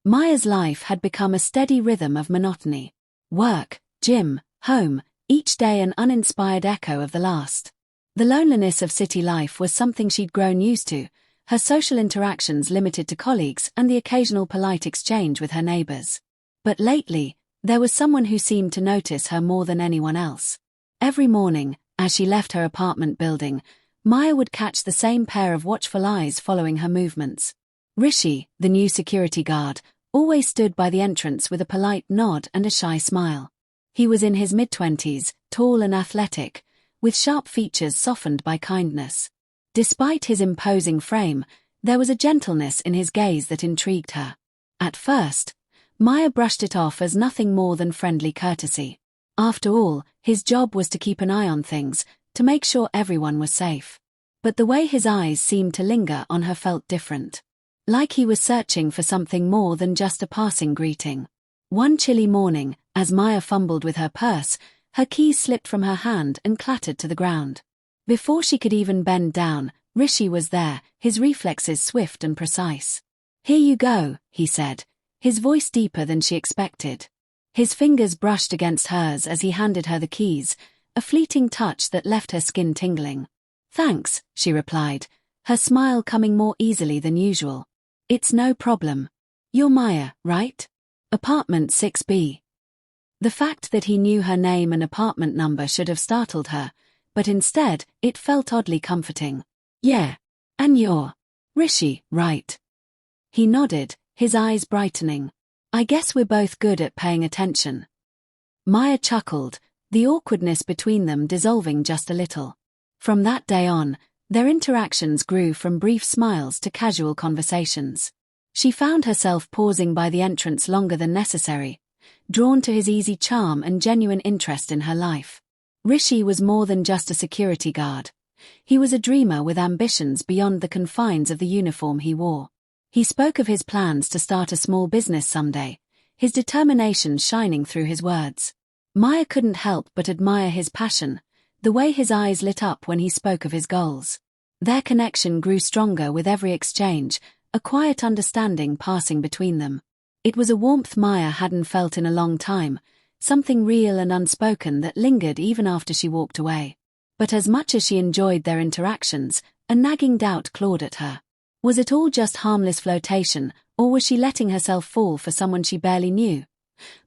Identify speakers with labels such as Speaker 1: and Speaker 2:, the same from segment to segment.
Speaker 1: Maya's life had become a steady rhythm of monotony. Work, gym, home, each day an uninspired echo of the last. The loneliness of city life was something she'd grown used to, her social interactions limited to colleagues and the occasional polite exchange with her neighbors. But lately, there was someone who seemed to notice her more than anyone else. Every morning, as she left her apartment building, Maya would catch the same pair of watchful eyes following her movements. Rishi, the new security guard, always stood by the entrance with a polite nod and a shy smile. He was in his mid-20s, tall and athletic, with sharp features softened by kindness. Despite his imposing frame, there was a gentleness in his gaze that intrigued her. At first, Maya brushed it off as nothing more than friendly courtesy. After all, his job was to keep an eye on things, to make sure everyone was safe. But the way his eyes seemed to linger on her felt different. Like he was searching for something more than just a passing greeting. One chilly morning, as Maya fumbled with her purse, her keys slipped from her hand and clattered to the ground. Before she could even bend down, Rishi was there, his reflexes swift and precise. "Here you go," he said, his voice deeper than she expected. His fingers brushed against hers as he handed her the keys, a fleeting touch that left her skin tingling. "Thanks," she replied, her smile coming more easily than usual. "It's no problem. You're Maya, right? Apartment 6B. The fact that he knew her name and apartment number should have startled her, but instead, it felt oddly comforting. "Yeah. And you're Rishi, right?" He nodded, his eyes brightening. "I guess we're both good at paying attention." Maya chuckled, the awkwardness between them dissolving just a little. From that day on, their interactions grew from brief smiles to casual conversations. She found herself pausing by the entrance longer than necessary, drawn to his easy charm and genuine interest in her life. Rishi was more than just a security guard. He was a dreamer with ambitions beyond the confines of the uniform he wore. He spoke of his plans to start a small business someday, his determination shining through his words. Maya couldn't help but admire his passion, the way his eyes lit up when he spoke of his goals. Their connection grew stronger with every exchange, a quiet understanding passing between them. It was a warmth Maya hadn't felt in a long time, something real and unspoken that lingered even after she walked away. But as much as she enjoyed their interactions, a nagging doubt clawed at her. Was it all just harmless flirtation, or was she letting herself fall for someone she barely knew?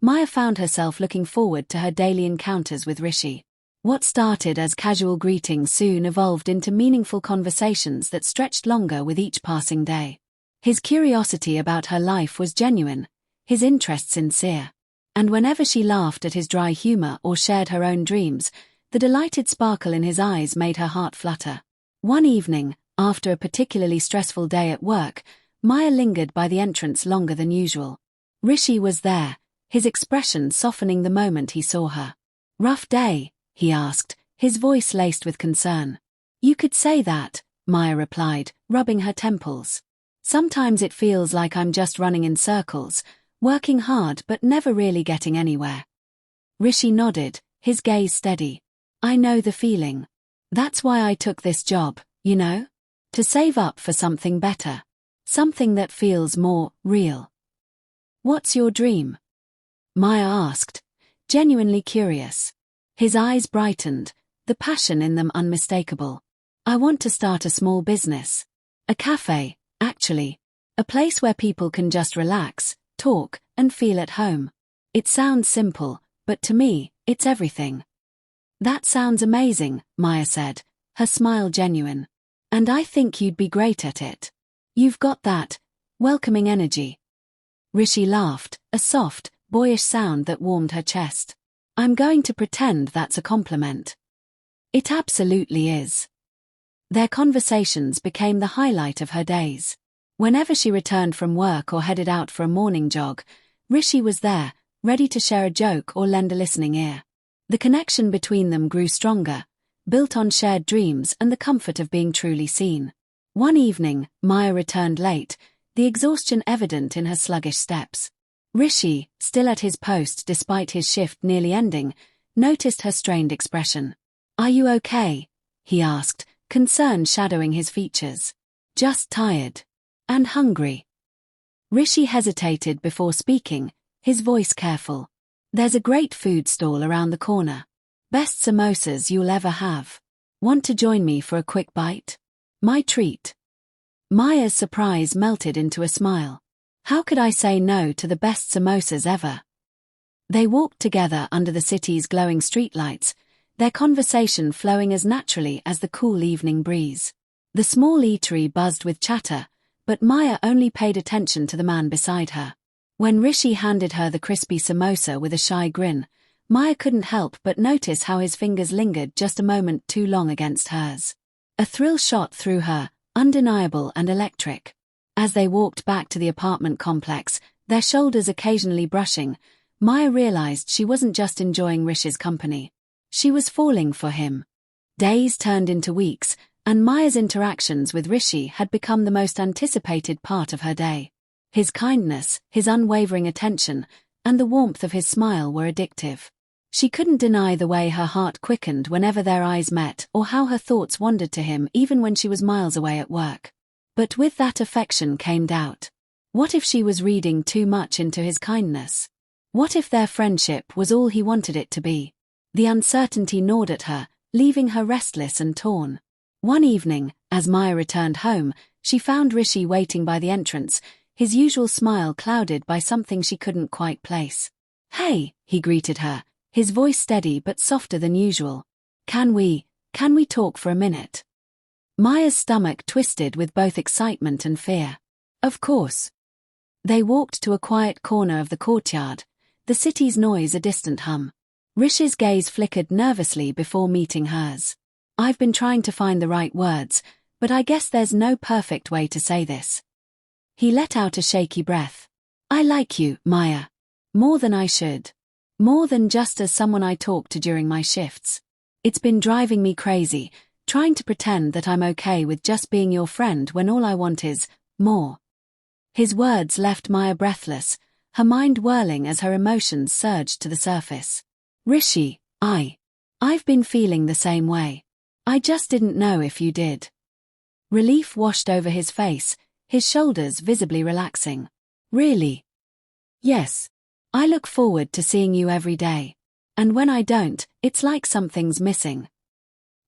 Speaker 1: Maya found herself looking forward to her daily encounters with Rishi. What started as casual greetings soon evolved into meaningful conversations that stretched longer with each passing day. His curiosity about her life was genuine, his interest sincere. And whenever she laughed at his dry humor or shared her own dreams, the delighted sparkle in his eyes made her heart flutter. One evening, after a particularly stressful day at work, Maya lingered by the entrance longer than usual. Rishi was there, his expression softening the moment he saw her. "Rough day?" he asked, his voice laced with concern. "You could say that," Maya replied, rubbing her temples. "Sometimes it feels like I'm just running in circles, working hard but never really getting anywhere." Rishi nodded, his gaze steady. "I know the feeling. That's why I took this job, you know? To save up for something better. Something that feels more real." "What's your dream?" Maya asked, genuinely curious. His eyes brightened, the passion in them unmistakable. "I want to start a small business. A cafe, actually. A place where people can just relax, talk, and feel at home. It sounds simple, but to me, it's everything." "That sounds amazing," Maya said, her smile genuine. "And I think you'd be great at it. You've got that welcoming energy." Rishi laughed, a soft, boyish sound that warmed her chest. "I'm going to pretend that's a compliment." "It absolutely is." Their conversations became the highlight of her days. Whenever she returned from work or headed out for a morning jog, Rishi was there, ready to share a joke or lend a listening ear. The connection between them grew stronger, built on shared dreams and the comfort of being truly seen. One evening, Maya returned late, the exhaustion evident in her sluggish steps. Rishi, still at his post despite his shift nearly ending, noticed her strained expression. "Are you okay?" he asked, concern shadowing his features. "Just tired. And hungry." Rishi hesitated before speaking, his voice careful. There's a great food stall around the corner. Best samosas you'll ever have. Want to join me for a quick bite? My treat. Maya's surprise melted into a smile. How could I say no to the best samosas ever? They walked together under the city's glowing streetlights, their conversation flowing as naturally as the cool evening breeze. The small eatery buzzed with chatter, but Maya only paid attention to the man beside her. When Rishi handed her the crispy samosa with a shy grin, Maya couldn't help but notice how his fingers lingered just a moment too long against hers. A thrill shot through her, undeniable and electric. As they walked back to the apartment complex, their shoulders occasionally brushing, Maya realized she wasn't just enjoying Rishi's company. She was falling for him. Days turned into weeks, and Maya's interactions with Rishi had become the most anticipated part of her day. His kindness, his unwavering attention, and the warmth of his smile were addictive. She couldn't deny the way her heart quickened whenever their eyes met or how her thoughts wandered to him even when she was miles away at work. But with that affection came doubt. What if she was reading too much into his kindness? What if their friendship was all he wanted it to be? The uncertainty gnawed at her, leaving her restless and torn. One evening, as Maya returned home, she found Rishi waiting by the entrance, his usual smile clouded by something she couldn't quite place. "Hey," he greeted her, his voice steady but softer than usual. Can we talk for a minute?" Maya's stomach twisted with both excitement and fear. Of course. They walked to a quiet corner of the courtyard, the city's noise a distant hum. Rishi's gaze flickered nervously before meeting hers. "I've been trying to find the right words, but I guess there's no perfect way to say this." He let out a shaky breath. "I like you, Maya. More than I should. More than just as someone I talk to during my shifts. It's been driving me crazy, trying to pretend that I'm okay with just being your friend when all I want is more." His words left Maya breathless, her mind whirling as her emotions surged to the surface. "Rishi, I've been feeling the same way. I just didn't know if you did." Relief washed over his face, his shoulders visibly relaxing. "Really? Yes. I look forward to seeing you every day. And when I don't, it's like something's missing."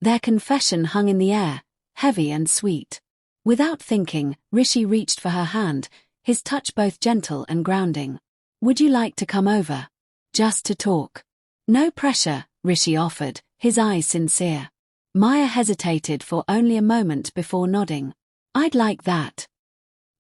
Speaker 1: Their confession hung in the air, heavy and sweet. Without thinking, Rishi reached for her hand, his touch both gentle and grounding. "Would you like to come over? Just to talk?" "No pressure," Rishi offered, his eyes sincere. Maya hesitated for only a moment before nodding. "I'd like that."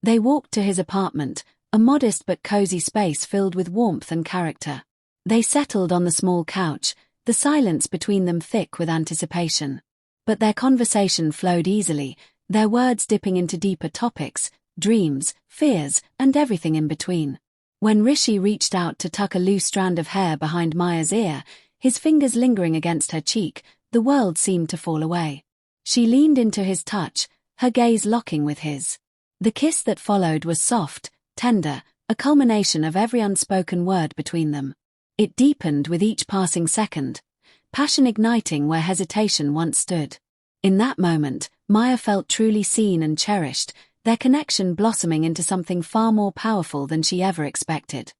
Speaker 1: They walked to his apartment, a modest but cozy space filled with warmth and character. They settled on the small couch, the silence between them thick with anticipation. But their conversation flowed easily, their words dipping into deeper topics, dreams, fears, and everything in between. When Rishi reached out to tuck a loose strand of hair behind Maya's ear, his fingers lingering against her cheek, the world seemed to fall away. She leaned into his touch, her gaze locking with his. The kiss that followed was soft, tender, a culmination of every unspoken word between them. It deepened with each passing second, passion igniting where hesitation once stood. In that moment, Maya felt truly seen and cherished, their connection blossoming into something far more powerful than she ever expected.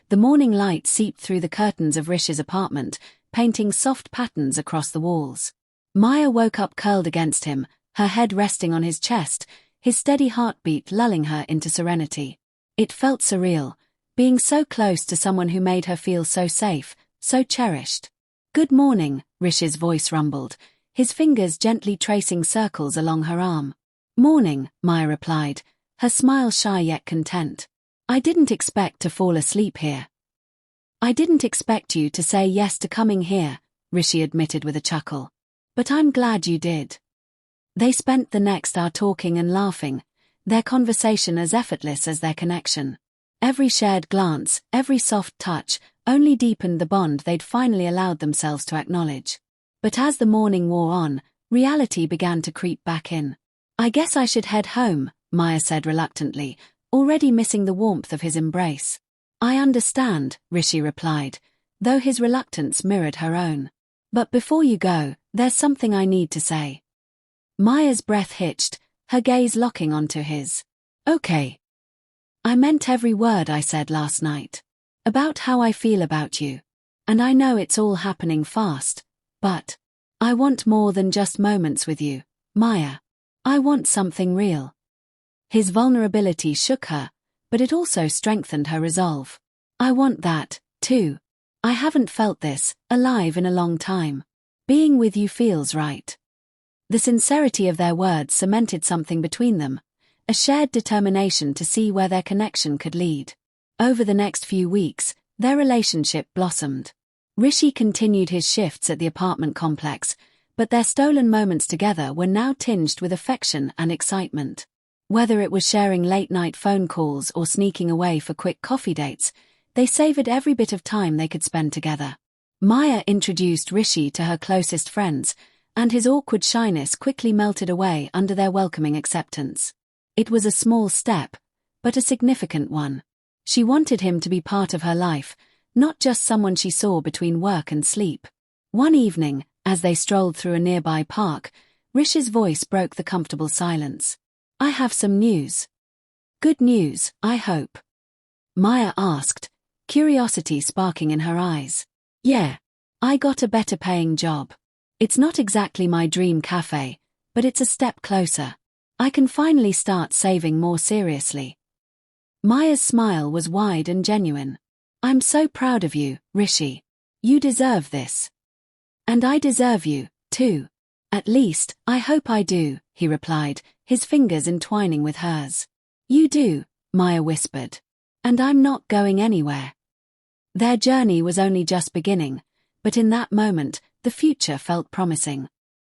Speaker 1: The morning light seeped through the curtains of Rishi's apartment, painting soft patterns across the walls. Maya woke up curled against him, her head resting on his chest, his steady heartbeat lulling her into serenity. It felt surreal, being so close to someone who made her feel so safe, so cherished. "Good morning," Rishi's voice rumbled, his fingers gently tracing circles along her arm. "Morning," Maya replied, her smile shy yet content. "I didn't expect to fall asleep here." "I didn't expect you to say yes to coming here," Rishi admitted with a chuckle. "But I'm glad you did." They spent the next hour talking and laughing, their conversation as effortless as their connection. Every shared glance, every soft touch, only deepened the bond they'd finally allowed themselves to acknowledge. But as the morning wore on, reality began to creep back in. "I guess I should head home," Maya said reluctantly, already missing the warmth of his embrace. "I understand," Rishi replied, though his reluctance mirrored her own. "But before you go, there's something I need to say." Maya's breath hitched, her gaze locking onto his. "Okay. I meant every word I said last night. About how I feel about you. And I know it's all happening fast, but I want more than just moments with you, Maya. I want something real. His vulnerability shook her, but it also strengthened her resolve. I want that, too. I haven't felt this, alive in a long time. Being with you feels right. The sincerity of their words cemented something between them, a shared determination to see where their connection could lead. Over the next few weeks, their relationship blossomed. Rishi continued his shifts at the apartment complex, but their stolen moments together were now tinged with affection and excitement. Whether it was sharing late-night phone calls or sneaking away for quick coffee dates, they savored every bit of time they could spend together. Maya introduced Rishi to her closest friends, and his awkward shyness quickly melted away under their welcoming acceptance. It was a small step, but a significant one. She wanted him to be part of her life, not just someone she saw between work and sleep. One evening, as they strolled through a nearby park, Rishi's voice broke the comfortable silence. I have some news. Good news, I hope. Maya asked, curiosity sparking in her eyes. Yeah, I got a better paying job. It's not exactly my dream cafe, but it's a step closer. I can finally start saving more seriously. Maya's smile was wide and genuine. I'm so proud of you, Rishi. You deserve this. And I deserve you, too. At least, I hope I do, he replied, his fingers entwining with hers. You do, Maya whispered. And I'm not going anywhere. Their journey was only just beginning, but in that moment, the future felt promising.